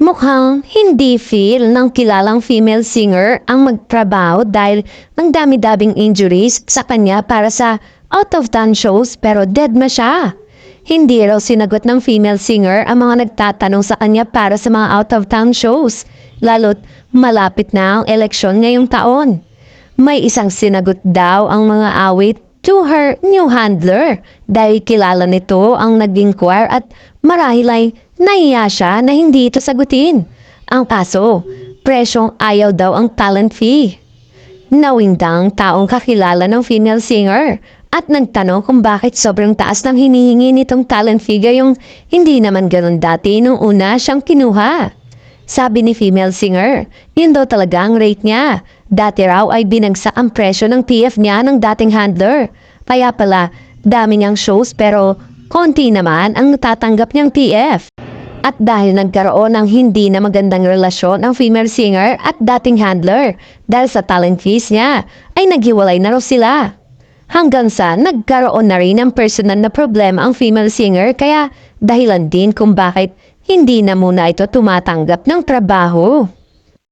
Mukhang hindi feel ng kilalang female singer ang magtrabaho dahil ang dami-dabing injuries sa kanya para sa out-of-town shows pero dead na siya. Hindi raw sinagot ng female singer ang mga nagtatanong sa kanya para sa mga out-of-town shows, lalo't malapit na ang eleksyon ngayong taon. May isang sinagot daw ang mga awit to her new handler dahil kilala nito ang naging choir at marahil ay nahiya siya na hindi ito sagutin. Ang kaso, presyong ayaw daw ang talent fee. Nawindang taong kakilala ng female singer at nagtanong kung bakit sobrang taas ng hinihingi nitong talent fee gayong hindi naman ganun dati nung una siyang kinuha. Sabi ni female singer, yun daw talaga ang rate niya. Dati raw ay binagsak ang presyo ng PF niya ng dating handler. Kaya pala, dami niyang shows pero konti naman ang tatanggap niyang PF. At dahil nagkaroon ng hindi na magandang relasyon ang female singer at dating handler dahil sa talent fees niya, ay naghiwalay na raw sila. Hanggang sa nagkaroon na rin ng personal na problema ang female singer kaya dahilan din kung bakit hindi na muna ito tumatanggap ng trabaho.